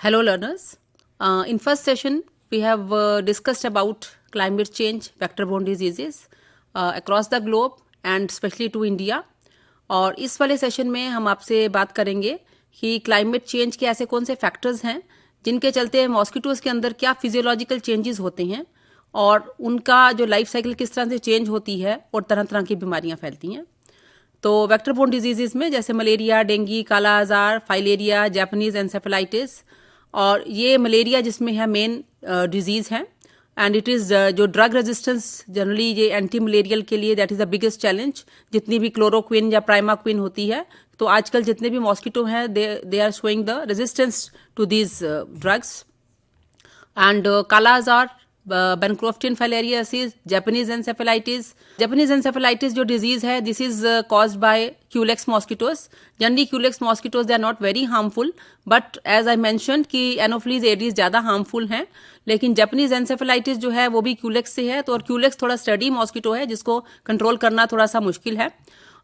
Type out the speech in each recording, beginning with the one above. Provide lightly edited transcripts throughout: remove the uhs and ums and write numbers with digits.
Hello learners. In first session we have discussed about climate change, vector-borne diseases across the globe and especially to India. और इस वाले session में हम आपसे बात करेंगे कि क्लाइमेट चेंज के ऐसे कौन से फैक्टर्स हैं जिनके चलते मॉस्किटोज के अंदर क्या फिजियोलॉजिकल चेंजेस होते हैं और उनका जो लाइफ साइकिल किस तरह से चेंज होती है और तरह तरह की बीमारियां फैलती हैं. तो वेक्टर बोर्न डिजीजेस में जैसे मलेरिया, डेंगू, काला आजार, फाइलेरिया, जापानीज एंसेफेलाइटिस, और ये मलेरिया जिसमें है मेन डिजीज है एंड इट इज़ जो ड्रग रेजिस्टेंस जनरली ये एंटी मलेरियल के लिए that is the biggest challenge. जितनी भी क्लोरोक्विन या प्राइमाक्विन होती है तो आजकल जितने भी मॉस्किटो हैं they are showing the resistance to these drugs. And kala azar, bancroftian filariasis, Japanese encephalitis जो डिजीज है this is caused by Culex mosquitoes. Generally Culex mosquitoes they are not very harmful but as I mentioned कि Anopheles Aedes ज्यादा harmful हैं. लेकिन Japanese encephalitis जो है वो भी क्यूलेक्स से है, तो और क्यूलेक्स थोड़ा स्टडी मॉस्किटो है जिसको कंट्रोल करना थोड़ा सा मुश्किल है.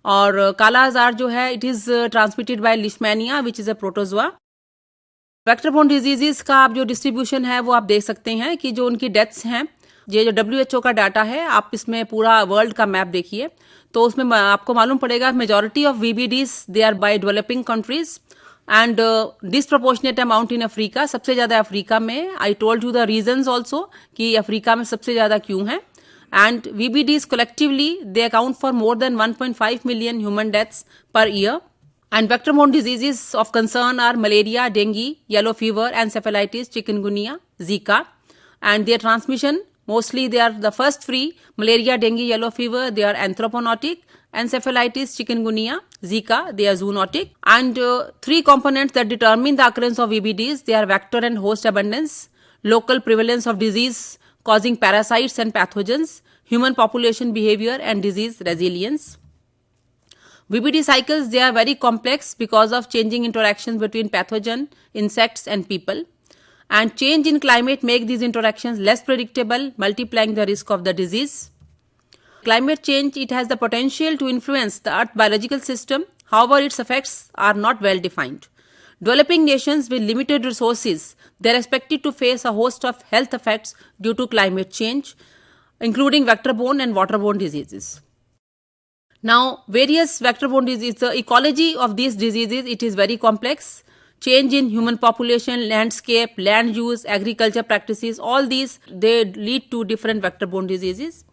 और काला आजार जो है it is transmitted by Leishmania which is a protozoa. Vector borne diseases का आप जो डिस्ट्रीब्यूशन है वो आप देख सकते हैं कि जो उनकी डेथ्स हैं, ये जो WHO का डाटा है आप इसमें पूरा वर्ल्ड का मैप देखिए तो उसमें आपको मालूम पड़ेगा majority of VBDs they are by developing countries and disproportionate amount in Africa. सबसे ज्यादा अफ्रीका में. I told you the reasons also कि अफ्रीका में सबसे ज्यादा क्यों है. And VBDs collectively they account for more than 1.5 million human deaths per year. And vector-borne diseases of concern are malaria, dengue, yellow fever, encephalitis, chikungunya, Zika. And their transmission, mostly they are the first three, malaria, dengue, yellow fever, they are anthropootic. Encephalitis, chikungunya, Zika, they are zoonotic. And three components that determine the occurrence of VBDs, they are vector and host abundance, local prevalence of disease causing parasites and pathogens, human population behavior, and disease resilience. VBD cycles, they are very complex because of changing interactions between pathogen, insects and people. And change in climate make these interactions less predictable, multiplying the risk of the disease. Climate change, it has the potential to influence the Earth biological system. However, its effects are not well defined. Developing nations with limited resources, they are expected to face a host of health effects due to climate change, including vector-borne and waterborne diseases. Now, various vector-borne diseases, the ecology of these diseases, it is very complex. Change in human population, landscape, land use, agriculture practices, all these, they lead to different vector-borne diseases.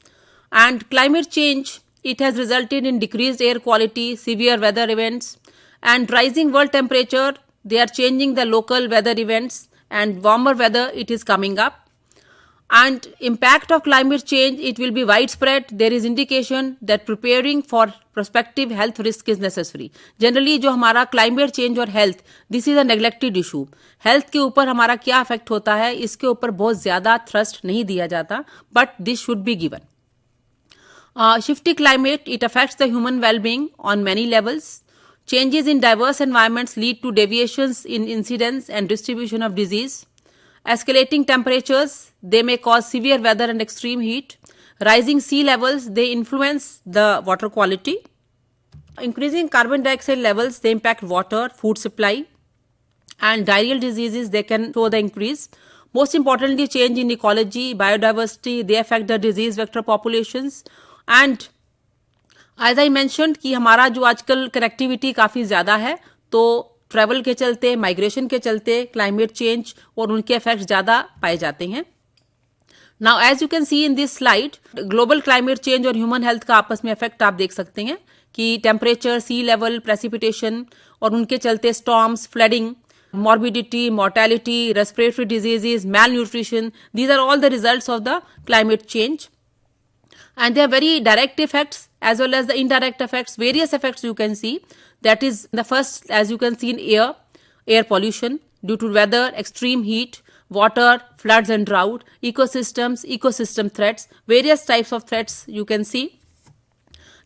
And climate change, it has resulted in decreased air quality, severe weather events, and rising world temperature, they are changing the local weather events, and warmer weather, it is coming up. And impact of climate change, it will be widespread. There is indication that preparing for prospective health risk is necessary. Generally जो हमारा climate change और health, this is a neglected issue. Health के ऊपर हमारा क्या affect होता है इसके ऊपर बहुत ज्यादा thrust नहीं दिया जाता, but this should be given. Shifty climate, it affects the human well-being on many levels. Changes in diverse environments lead to deviations in incidence and distribution of disease. Escalating temperatures, they may cause severe weather and extreme heat. Rising sea levels, they influence the water quality. Increasing carbon dioxide levels, they impact water, food supply. And diarrheal diseases, they can show the increase. Most importantly, change in ecology, biodiversity, they affect the disease vector populations. And as I mentioned कि हमारा जो आजकल connectivity काफ़ी ज़्यादा है, तो travel के चलते, माइग्रेशन के चलते क्लाइमेट चेंज और उनके इफेक्ट ज़्यादा पाए जाते हैं. Now as you can see in this slide, global climate change और ह्यूमन हेल्थ का आपस में इफेक्ट आप देख सकते हैं कि टेम्परेचर, सी लेवल, प्रेसिपिटेशन और उनके चलते storms, flooding, morbidity, mortality, respiratory diseases, malnutrition, these are all the results of the climate change. And there are very direct effects as well as the indirect effects, various effects you can see. That is the first, as you can see in air pollution due to weather, extreme heat, water, floods and drought, ecosystems, ecosystem threats, various types of threats you can see.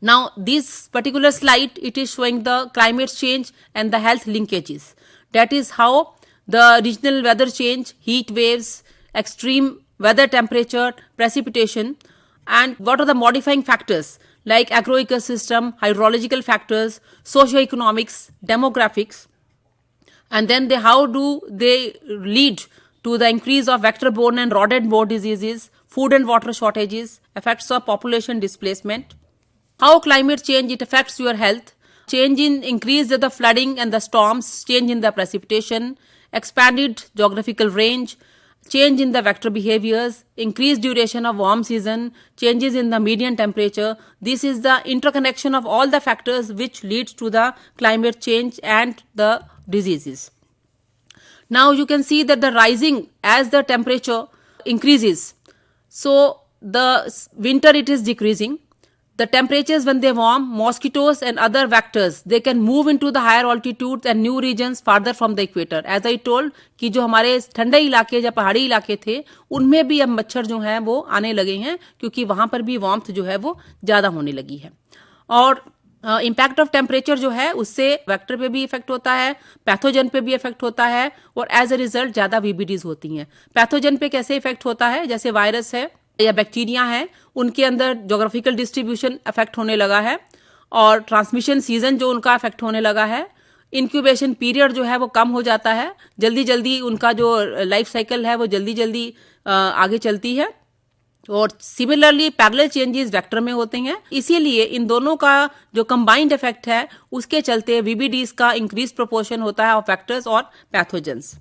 Now, this particular slide, it is showing the climate change and the health linkages. That is how the regional weather change, heat waves, extreme weather temperature, precipitation, and what are the modifying factors like agroecosystem, hydrological factors, socioeconomics, demographics. And then how do they lead to the increase of vector-borne and rodent-borne diseases, food and water shortages, effects of population displacement. How climate change, it affects your health. Change in increase of the flooding and the storms, change in the precipitation, expanded geographical range, change in the vector behaviors, increased duration of warm season, changes in the median temperature. This is the interconnection of all the factors which leads to the climate change and the diseases. Now you can see that the rising as the temperature increases. So the winter it is decreasing. The temperatures when they warm, mosquitoes and other vectors, they can move into the higher altitudes and new regions farther from the equator. As I told कि जो हमारे ठंडे इलाके या पहाड़ी इलाके थे उनमें भी अब मच्छर जो हैं वो आने लगे हैं क्योंकि वहां पर भी वार्मथ जो है वो ज्यादा होने लगी है. और इम्पैक्ट ऑफ टेम्परेचर जो है उससे वेक्टर पे भी इफेक्ट होता है, पैथोजन पे भी इफेक्ट होता है और एज ए रिजल्ट ज्यादा वीबीडीज होती हैं. पैथोजन पे कैसे इफेक्ट होता है, जैसे वायरस है या बैक्टीरिया है उनके अंदर जोग्राफिकल डिस्ट्रीब्यूशन अफेक्ट होने लगा है और ट्रांसमिशन सीजन जो उनका अफेक्ट होने लगा है. इंक्यूबेशन पीरियड जो है वो कम हो जाता है, जल्दी जल्दी उनका जो लाइफ साइकिल है वो जल्दी जल्दी आगे चलती है. और सिमिलरली पैरेलल चेंजेस वेक्टर में होते हैं. इसीलिए इन दोनों का जो कंबाइंड इफेक्ट है उसके चलते वीबीडीज का इंक्रीज प्रोपोर्शन होता है ऑफ वेक्टर्स और पैथोजेंस.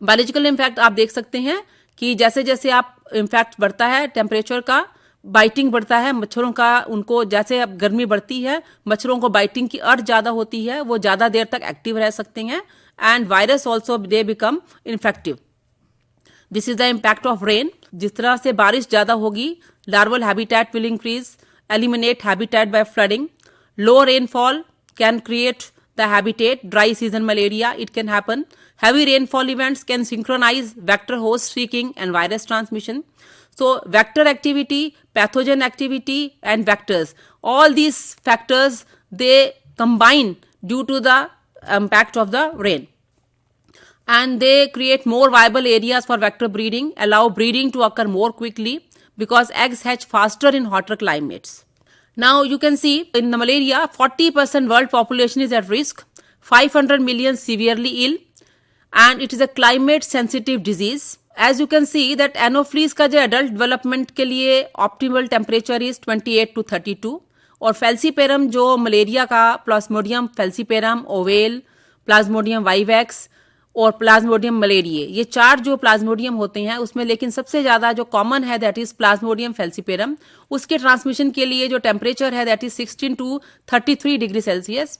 बायोलॉजिकल इम्पैक्ट आप देख सकते हैं कि जैसे जैसे आप इम्पैक्ट बढ़ता है टेम्परेचर का, बाइटिंग बढ़ता है मच्छरों का, उनको जैसे अब गर्मी बढ़ती है मच्छरों को बाइटिंग की अर्ज ज्यादा होती है, वो ज्यादा देर तक एक्टिव रह सकते हैं and virus also they become infective. This is the impact of rain. जिस तरह से बारिश ज्यादा होगी larval habitat will increase, eliminate habitat by flooding. Low rainfall can create the habitat, dry season malaria, it can happen. Heavy rainfall events can synchronize vector host streaking and virus transmission. So vector activity, pathogen activity and vectors, all these factors they combine due to the impact of the rain. And they create more viable areas for vector breeding, allow breeding to occur more quickly because eggs hatch faster in hotter climates. Now you can see in the malaria 40% world population is at risk, 500 million severely ill and it is a climate sensitive disease. As you can see that anopheles का जो adult development के लिए optimal temperature is 28 to 32 और falciparum जो malaria का Plasmodium falciparum, ovale, Plasmodium vivax और Plasmodium malariae, ये चार जो प्लाज्मोडियम होते हैं उसमें लेकिन सबसे ज्यादा जो कॉमन है दैट इज प्लाज्मोडियम फेल्सिपेरम. उसके ट्रांसमिशन के लिए जो टेम्परेचर है that is 16 to 33 degree Celsius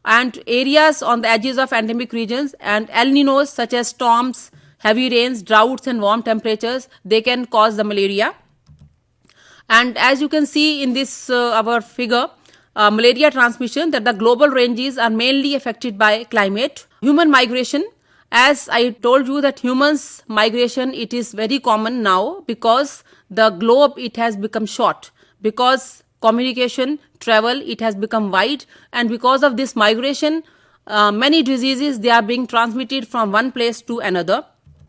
and areas on the edges of endemic regions and El Ninos such as storms, heavy rains, droughts and warm temperatures, they can cause the malaria. And as you can see in this our figure, malaria transmission, that the global ranges are mainly affected by climate. Human migration, as I told you that humans migration it is very common now because the globe it has become short, because communication travel it has become wide and because of this migration many diseases they are being transmitted from one place to another.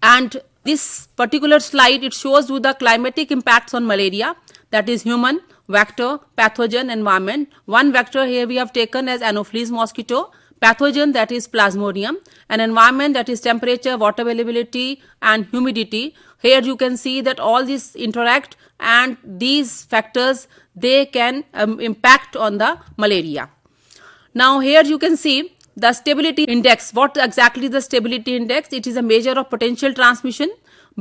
And this particular slide it shows you the climatic impacts on malaria, that is human, vector, pathogen, environment. One vector here we have taken as Anopheles mosquito, pathogen that is Plasmodium, an environment that is temperature, water availability and humidity. Here you can see that all these interact and these factors they can impact on the malaria. Now here you can see the stability index. What exactly is the stability index? It is a measure of potential transmission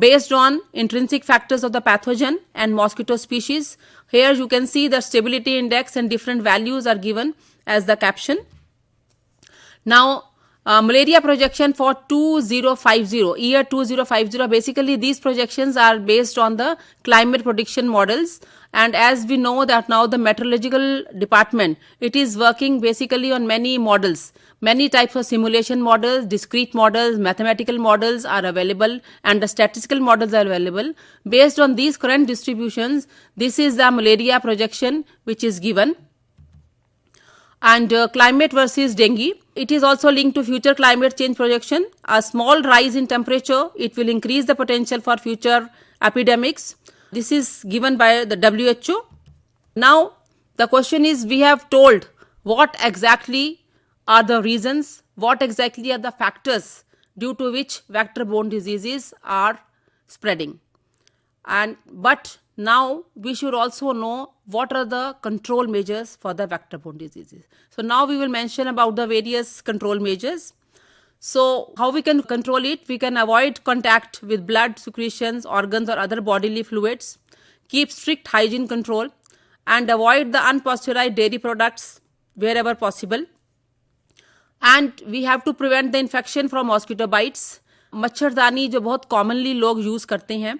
based on intrinsic factors of the pathogen and mosquito species. Here you can see the stability index and different values are given as the caption. Now malaria projection for 2050, year 2050, basically these projections are based on the climate prediction models, and as we know that now the meteorological department it is working basically on many models, many types of simulation models, discrete models, mathematical models are available and the statistical models are available. Based on these current distributions, this is the malaria projection which is given. And climate versus dengue, it is also linked to future climate change projection. A small rise in temperature, it will increase the potential for future epidemics. This is given by the WHO. Now the question is, we have told what exactly are the reasons, what exactly are the factors due to which vector-borne diseases are spreading. But now we should also know what are the control measures for the vector-borne diseases. So now we will mention about the various control measures. So how we can control it? We can avoid contact with blood, secretions, organs or other bodily fluids, keep strict hygiene control, and avoid the unpasteurized dairy products wherever possible. And we have to prevent the infection from mosquito bites. मच्छरदानी जो बहुत commonly लोग use करते हैं,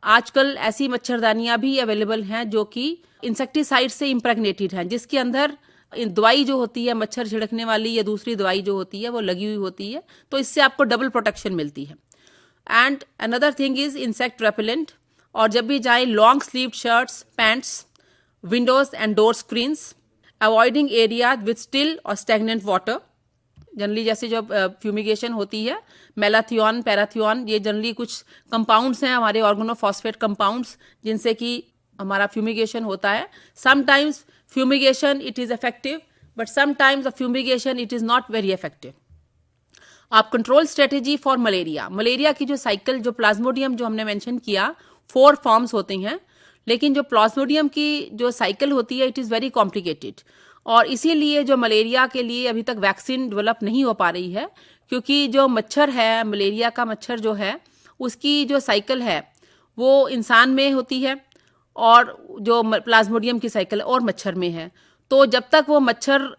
आजकल ऐसी मच्छरदानियां भी available हैं जो कि इंसेक्टिसाइड से इम्प्रेगनेटेड हैं, जिसके अंदर दवाई जो होती है मच्छर छिड़कने वाली या दूसरी दवाई जो होती है वो लगी हुई होती है, तो इससे आपको डबल प्रोटेक्शन मिलती है. And another thing is insect repellent. और जब भी जाए long sleeved shirts, pants, Windows and door screens, avoiding area with still और स्टैग्नेंट वाटर. जनरली जैसे जो फ्यूमिगेशन होती है, मेलाथियन, पैराथियन, ये जनरली कुछ कंपाउंड्स हैं हमारे ऑर्गेनोफॉस्फेट कंपाउंड्स जिनसे कि हमारा फ्यूमिगेशन होता है. Sometimes fumigation it is effective, but sometimes the fumigation it is not very effective. आप control strategy for malaria. Malaria की जो साइकिल, जो प्लाज्मोडियम जो हमने मेंशन किया, 4 फॉर्म्स होते हैं, लेकिन जो प्लाज्मोडियम की जो साइकिल होती है इट इज़ वेरी कॉम्प्लिकेटेड. और इसीलिए जो मलेरिया के लिए अभी तक वैक्सीन डेवलप नहीं हो पा रही है, क्योंकि जो मच्छर है, मलेरिया का मच्छर जो है, उसकी जो साइकिल है वो इंसान में होती है और जो प्लाज्मोडियम की साइकिल और मच्छर में है. तो जब तक वो मच्छर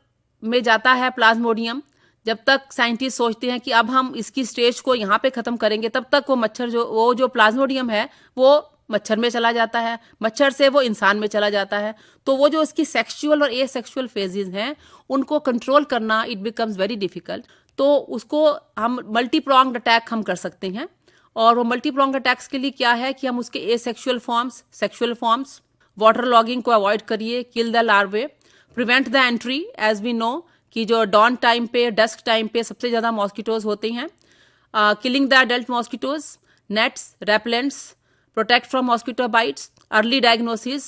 में जाता है प्लाज्मोडियम, जब तक साइंटिस्ट सोचते हैं कि अब हम इसकी स्टेज को यहाँ पे खत्म करेंगे, तब तक वो मच्छर जो प्लाज्मोडियम है वो मच्छर में चला जाता है, मच्छर से वो इंसान में चला जाता है. तो वो जो इसकी सेक्सुअल और एसेक्सुअल फेजेस हैं उनको कंट्रोल करना इट बिकम्स वेरी डिफिकल्ट. तो उसको हम मल्टी प्रोंग्ड अटैक हम कर सकते हैं. और वो मल्टी प्रोंग्ड अटैक्स के लिए क्या है कि हम उसके asexual forms, sexual forms, water logging को अवॉइड करिए, kill the larvae, prevent the entry. As we know कि जो डॉन टाइम पे, डस्क टाइम पे सबसे ज्यादा मॉस्किटोज होते हैं. Killing the adult mosquitoes, nets, repellents, protect from mosquito bites, early diagnosis,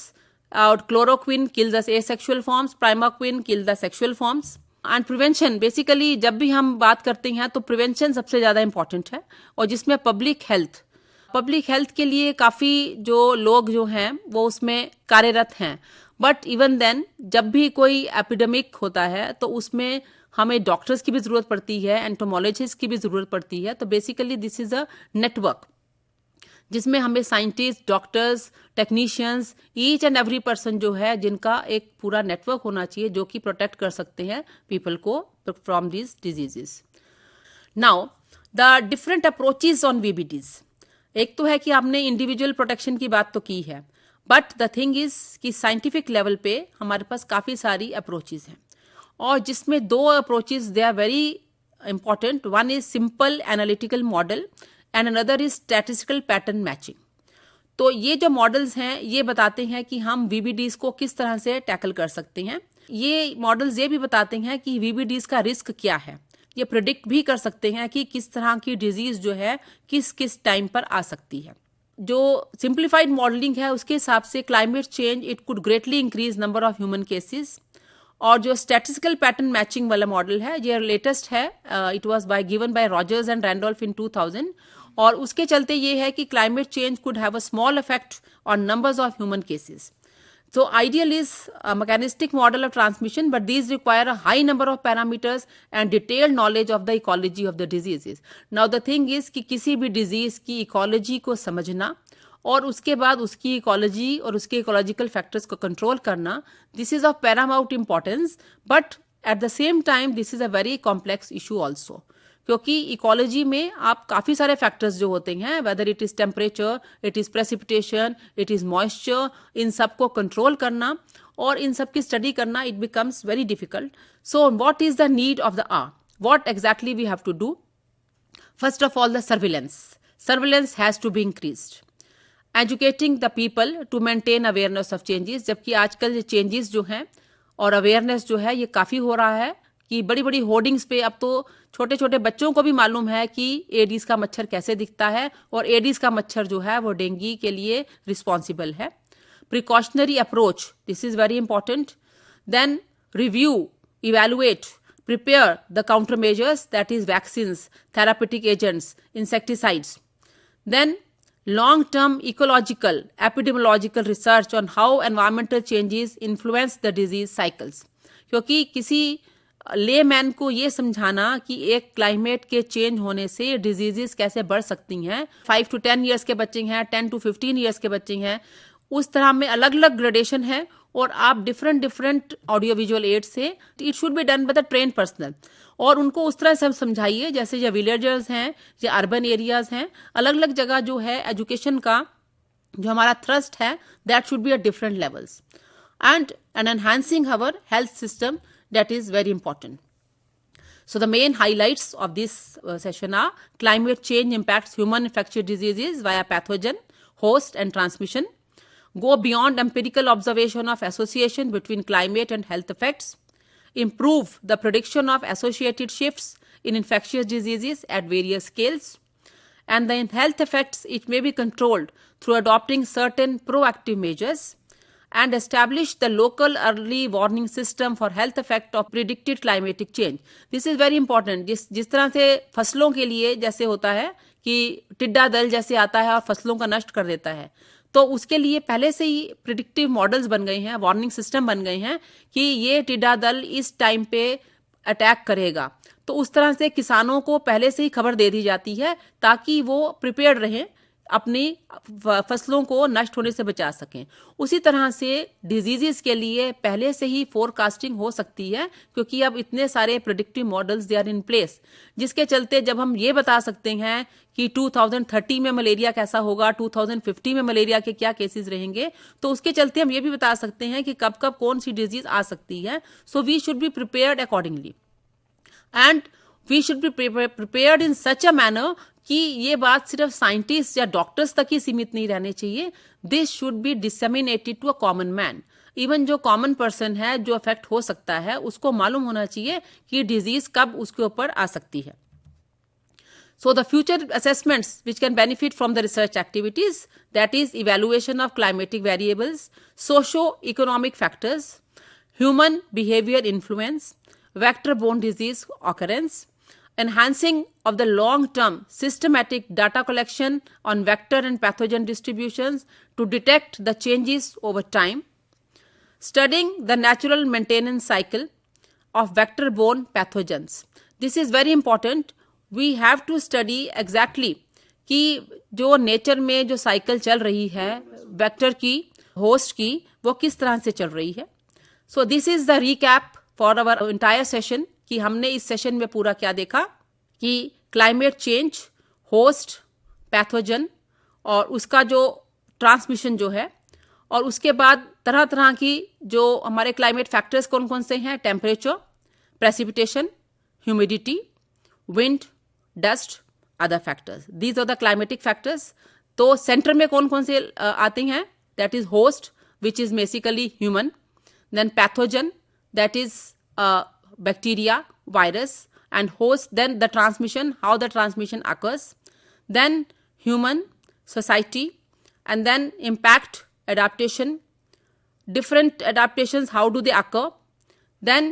chloroquine kill the asexual forms, primaquine kill the sexual forms, and prevention. Basically जब भी हम बात करते हैं तो प्रिवेंशन सबसे ज़्यादा इंपॉर्टेंट है, और जिसमें पब्लिक हेल्थ के लिए काफ़ी जो लोग जो हैं वो उसमें कार्यरत हैं. बट इवन देन जब भी कोई एपिडेमिक होता है तो उसमें हमें डॉक्टर्स की भी ज़रूरत पड़ती है, एंटोमोलॉजिस्ट की भी ज़रूरत पड़ती है. तो basically this is a network जिसमें हमें scientist, doctors, technicians, each and every person जो है, जिनका एक पूरा नेटवर्क होना चाहिए जो कि प्रोटेक्ट कर सकते हैं पीपल को from these diseases. Now the different approaches on VBDs. एक तो है कि आपने इंडिविजुअल प्रोटेक्शन की बात तो की है, बट द थिंग इज कि साइंटिफिक लेवल पे हमारे पास काफ़ी सारी अप्रोचेस हैं, और जिसमें 2 approaches they are very important. One is simple analytical model and another is statistical pattern matching. तो ये जो मॉडल्स हैं ये बताते हैं कि हम वीबीडीज को किस तरह से टैकल कर सकते हैं. ये मॉडल्स ये भी बताते हैं कि वीबीडीज का रिस्क क्या है. ये प्रिडिक्ट भी कर सकते हैं कि किस तरह की डिजीज जो है किस किस टाइम पर आ सकती है. जो सिंप्लीफाइड मॉडलिंग है उसके हिसाब से climate change it could greatly increase number of human cases. और जो स्टैटिस्टिकल पैटर्न मैचिंग वाला मॉडल है ये लेटेस्ट है, it was given by Rogers and Randolph in 2000. और उसके चलते ये है कि climate change could have a small effect on numbers of human cases. So ideal is a mechanistic model of transmission, but these require a high number of parameters and detailed knowledge of the ecology of the diseases. Now the thing is कि किसी भी disease की ecology को समझना और उसके बाद उसकी ecology और उसके ecological factors को control करना, this is of paramount importance, but at the same time this is a very complex issue also. क्योंकि इकोलॉजी में आप काफ़ी सारे फैक्टर्स जो होते हैं, whether it is temperature, it is precipitation, it is moisture, इन सब को कंट्रोल करना और इन सब की स्टडी करना it becomes very difficult. So what is the need of the hour? What exactly we have to do? First of all the surveillance has to be increased. Educating the people to maintain awareness of changes. जबकि आजकल ये changes जो हैं और awareness जो है ये काफ़ी हो रहा है कि बड़ी बड़ी होर्डिंग्स पे अब तो छोटे छोटे बच्चों को भी मालूम है कि एडीज का मच्छर कैसे दिखता है और एडीज का मच्छर जो है वो डेंगू के लिए रिस्पॉन्सिबल है. Precautionary approach, this is very important. Then review, evaluate, prepare the countermeasures, that is vaccines, therapeutic agents, insecticides. Then long-term ecological, epidemiological research on how environmental changes influence the disease cycles. क्योंकि किसी layman को ये समझाना कि एक climate के change होने से डिजीजेस कैसे बढ़ सकती हैं, 5 to 10 ईयर्स के बच्चे हैं, 10 to 15 ईयर्स के बच्चे हैं, उस तरह में अलग अलग ग्रेडेशन है और आप डिफरेंट ऑडियो विजुअल एड से, it should be done by the train personal, और उनको उस तरह से समझाइए जैसे जो विलेजर्स हैं या अर्बन एरियाज हैं, अलग अलग जगह जो है एजुकेशन का जो हमारा थ्रस्ट है that should be at different levels and enhancing our health system, that is very important. So the main highlights of this session are climate change impacts human infectious diseases via pathogen, host and transmission. Go beyond empirical observation of association between climate and health effects. Improve the prediction of associated shifts in infectious diseases at various scales. And the health effects, it may be controlled through adopting certain proactive measures. And establish the local early warning system for health effect of predicted climatic change. This is very important. जिस तरह से फसलों के लिए जैसे होता है कि टिड्डा दल जैसे आता है और फसलों का नष्ट कर देता है, तो उसके लिए पहले से ही प्रिडिक्टिव मॉडल्स बन गए हैं, वार्निंग सिस्टम बन गए हैं कि ये टिड्डा दल इस टाइम पे अटैक करेगा, तो उस तरह से किसानों को पहले से ही खबर दे दी जाती है ताकि वो प्रिपेयर्ड रहें, अपनी फसलों को नष्ट होने से बचा सकें. उसी तरह से डिजीजेस के लिए पहले से ही फोरकास्टिंग हो सकती है क्योंकि अब इतने सारे predictive models they are in place, जिसके चलते जब हम ये बता सकते हैं कि 2030 में मलेरिया कैसा होगा, 2050 में मलेरिया के क्या केसेस रहेंगे, तो उसके चलते हम ये भी बता सकते हैं कि कब कब कौन सी डिजीज आ सकती है. So we should be prepared accordingly and we should be prepared in such a manner कि ये बात सिर्फ साइंटिस्ट या डॉक्टर्स तक ही सीमित नहीं रहने चाहिए. This should be disseminated to a common man. Even जो कॉमन पर्सन है जो अफेक्ट हो सकता है उसको मालूम होना चाहिए कि डिजीज कब उसके ऊपर आ सकती है. So the future assessments which can benefit from the research activities, that is evaluation of climatic variables, socio-economic factors, human behavior influence, vector-borne disease occurrence, enhancing of the long-term systematic data collection on vector and pathogen distributions to detect the changes over time, studying the natural maintenance cycle of vector-borne pathogens. This is very important. We have to study exactly कि जो nature में जो cycle चल रही है vector की, host की, वो किस तरह से चल रही है. So this is the recap for our entire session कि हमने इस सेशन में पूरा क्या देखा कि क्लाइमेट चेंज, होस्ट, पैथोजन और उसका जो ट्रांसमिशन जो है, और उसके बाद तरह तरह की जो हमारे क्लाइमेट फैक्टर्स कौन कौन से हैं, temperature, precipitation, humidity, wind, dust, other factors. These are the climatic factors. तो सेंटर में कौन कौन से आते हैं, that is host which is basically human, then pathogen that is bacteria, virus, and host, then the transmission, how the transmission occurs, then human, society, and then impact, adaptation, different adaptations, how do they occur, then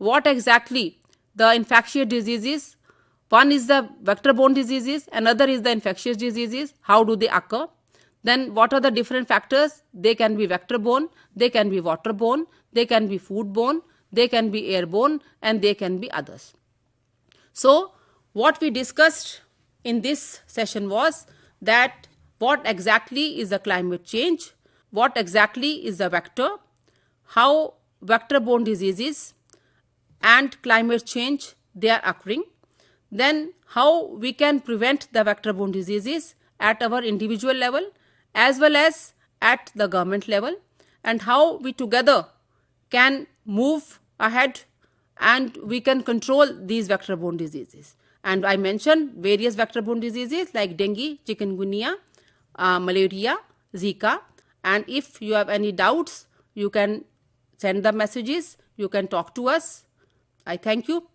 what exactly the infectious diseases, one is the vector-borne diseases, another is the infectious diseases, how do they occur, then what are the different factors, they can be vector-borne, they can be water-borne, they can be food-borne, they can be airborne, and they can be others. So what we discussed in this session was that what exactly is the climate change, what exactly is the vector, how vector-borne diseases and climate change they are occurring, then how we can prevent the vector-borne diseases at our individual level as well as at the government level, and how we together can move ahead and we can control these vector-borne diseases. And I mentioned various vector-borne diseases like dengue, chikungunya, malaria, Zika. And if you have any doubts, you can send the messages, you can talk to us. I thank you.